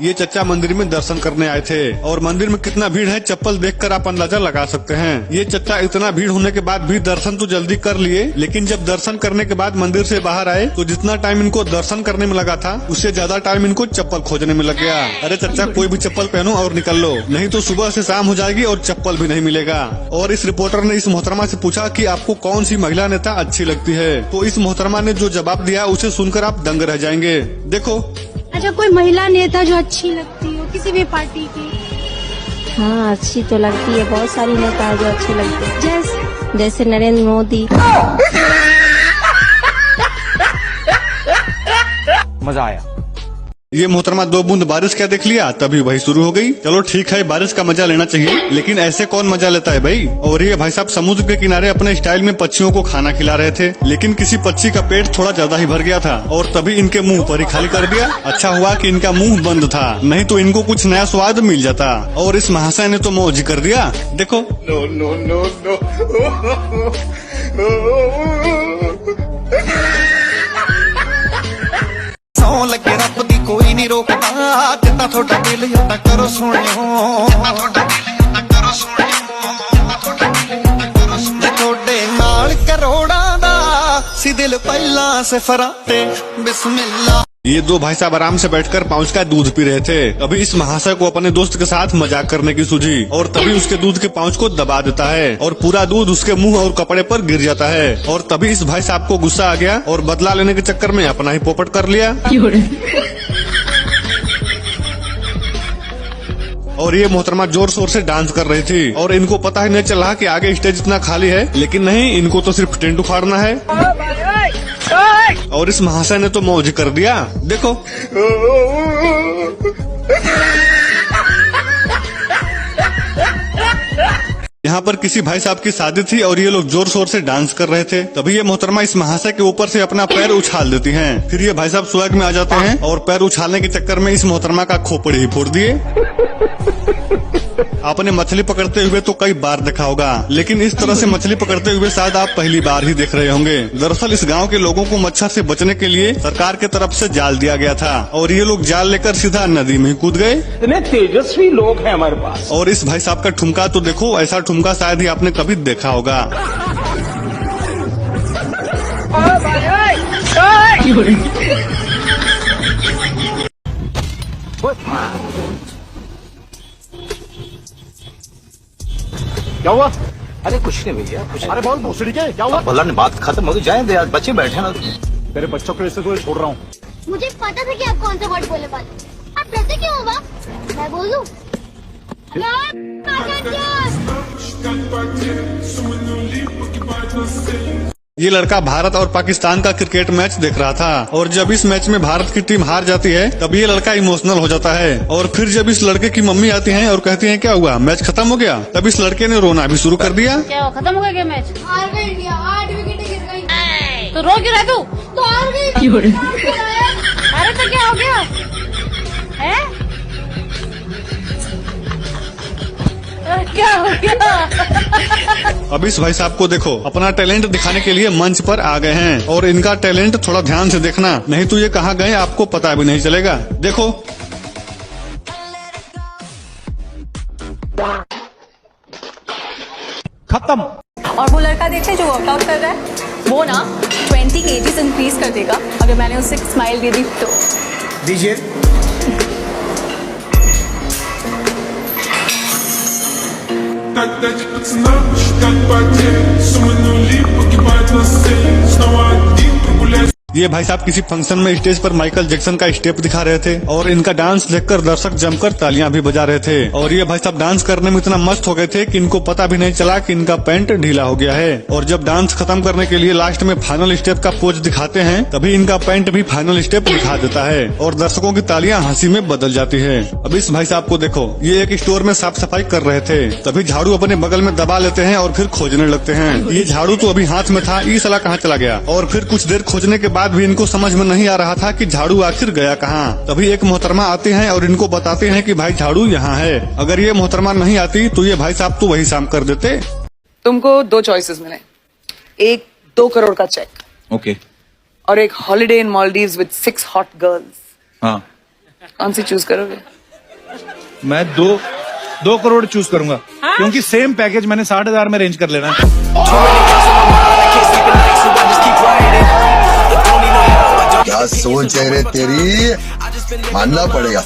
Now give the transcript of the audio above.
ये चच्चा मंदिर में दर्शन करने आए थे और मंदिर में कितना भीड़ है चप्पल देखकर आप अंदाजा लगा सकते हैं। ये चच्चा इतना भीड़ होने के बाद भी दर्शन तो जल्दी कर लिए, लेकिन जब दर्शन करने के बाद मंदिर से बाहर आए तो जितना टाइम इनको दर्शन करने में लगा था उससे ज्यादा टाइम इनको चप्पल खोजने में लग गया। अरे चच्चा कोई भी चप्पल पहनो और निकल लो, नहीं तो सुबह से शाम हो जाएगी और चप्पल भी नहीं मिलेगा। और इस रिपोर्टर ने इस मोहतरमा से पूछा कि आपको कौन सी महिला नेता अच्छी लगती है, तो इस मोहतरमा ने जो जवाब दिया उसे सुनकर आप दंग रह जाएंगे। देखो। अच्छा, कोई महिला नेता जो अच्छी लगती हो किसी भी पार्टी की? हाँ, अच्छी तो लगती है, बहुत सारी नेता है जो अच्छी लगती है, जैसे नरेंद्र मोदी। मजा आया। ये मोहतरमा 2 बूंद बारिश क्या देख लिया तभी वही शुरू हो गई। चलो ठीक है, बारिश का मजा लेना चाहिए, लेकिन ऐसे कौन मजा लेता है भाई। और ये भाई साहब समुद्र के किनारे अपने स्टाइल में पक्षियों को खाना खिला रहे थे, लेकिन किसी पक्षी का पेट थोड़ा ज्यादा ही भर गया था और तभी इनके मुंह पर ही खाली कर दिया। अच्छा हुआ कि इनका मुंह बंद था, नहीं तो इनको कुछ नया स्वाद मिल जाता। और इस महाशय ने तो मौज कर दिया। देखो। नो नो नो नो लगे रब दी कोई नहीं रोकदा, जितना थोड़ा दिल उतना करो सुनियो, जे थोड़े नाल करोड़ां दा सी दिल पहला सिफरा ते बिस्मिल्लाह। ये 2 भाई साहब आराम से बैठकर पाउच का दूध पी रहे थे। अभी इस महाशय को अपने दोस्त के साथ मजाक करने की सूझी और तभी उसके दूध के पाउच को दबा देता है और पूरा दूध उसके मुंह और कपड़े पर गिर जाता है। और तभी इस भाई साहब को गुस्सा आ गया और बदला लेने के चक्कर में अपना ही पोपट कर लिया। और ये मोहतरमा जोर शोर से डांस कर रही थी और इनको पता ही नहीं चला कि आगे स्टेज इतना खाली है, लेकिन नहीं, इनको तो सिर्फ टेंट उखाड़ना है। और इस महाशय ने तो मौज कर दिया। देखो। यहाँ पर किसी भाई साहब की शादी थी और ये लोग जोर शोर से डांस कर रहे थे, तभी ये मोहतरमा इस महाशय के ऊपर से अपना पैर उछाल देती हैं। फिर ये भाई साहब स्वर्ग में आ जाते हैं और पैर उछालने के चक्कर में इस मोहतरमा का खोपड़ी ही फोड़ दिए। आपने मछली पकड़ते हुए तो कई बार देखा होगा, लेकिन इस तरह से मछली पकड़ते हुए शायद आप पहली बार ही देख रहे होंगे। दरअसल इस गांव के लोगों को मच्छर से बचने के लिए सरकार के तरफ से जाल दिया गया था और ये लोग जाल लेकर सीधा नदी में कूद गए। इतने तेजस्वी लोग हैं हमारे पास। और इस भाई साहब का ठुमका तो देखो, ऐसा ठुमका शायद ही आपने कभी देखा होगा। क्या हुआ? अरे कुछ नहीं भैया, कुछ। अरे बहुत भोसड़ी के क्या हुआ? भला ने बात खत्म हो गई, जाए दे, आज बच्चे बैठे ना। तेरे बच्चों के वजह से छोड़ रहा हूँ। मुझे पता था कि आप कौन सा वर्ड बोलने वाले, आप डरते क्यों हो? बाप मैं बोल दूं? ये लड़का भारत और पाकिस्तान का क्रिकेट मैच देख रहा था और जब इस मैच में भारत की टीम हार जाती है तब ये लड़का इमोशनल हो जाता है। और फिर जब इस लड़के की मम्मी आती हैं और कहती हैं क्या हुआ, मैच खत्म हो गया, तब इस लड़के ने रोना भी शुरू कर दिया। क्या खत्म हो गया मैच? हार गई इंडिया, 8 विकेट गिर गई। तो रो क्यों रहा तू? तो हार गई। अरे तो क्या हो गया है? क्या हो गया? अब इस भाई साहब को देखो, अपना टैलेंट दिखाने के लिए मंच पर आ गए हैं और इनका टैलेंट थोड़ा ध्यान से देखना, नहीं तो ये कहाँ गए आपको पता भी नहीं चलेगा। देखो। खत्म। और वो लड़का देखते जो वर्कआउट कर रहा है, वो ना 20 kgs इंक्रीज कर देगा अगर मैंने उसे स्माइल दे दी तो। दीजिए। Дать пацанам считать потери, суммы нули погибают на сцене. Снова один прогуляюсь. ये भाई साहब किसी फंक्शन में स्टेज पर माइकल जैक्सन का स्टेप दिखा रहे थे और इनका डांस देखकर दर्शक जमकर तालियां भी बजा रहे थे। और ये भाई साहब डांस करने में इतना मस्त हो गए थे कि इनको पता भी नहीं चला कि इनका पैंट ढीला हो गया है। और जब डांस खत्म करने के लिए लास्ट में फाइनल स्टेप का पोज दिखाते हैं तभी इनका पैंट भी फाइनल स्टेप दिखा देता है और दर्शकों की तालियां हंसी में बदल जाती है। अब इस भाई साहब को देखो, ये एक स्टोर में साफ सफाई कर रहे थे, तभी झाड़ू अपने बगल में दबा लेते हैं और फिर खोजने लगते हैं। ये झाड़ू तो अभी हाथ में था, ये साला कहाँ चला गया। और फिर कुछ देर खोजने के बाद भी इनको समझ में नहीं आ रहा था कि झाड़ू आखिर गया कहाँ। तभी एक मोहतरमा आते हैं और इनको बताते हैं कि भाई झाड़ू यहाँ है। अगर ये मोहतरमा नहीं आती तो ये भाई साहब तो वही शाम कर देते। तुमको 2 चॉइसेस मिले, एक 2 करोड़ का चेक ओके। और एक holiday in Maldives with 6 hot girls. हाँ। कौन सी चूज करोगे? मैं 2 करोड़ चूज करूंगा क्योंकि सेम पैकेज मैंने 60,000 में अरेंज कर लेना है। क्या सोच है रे तेरी, मानना पड़ेगा।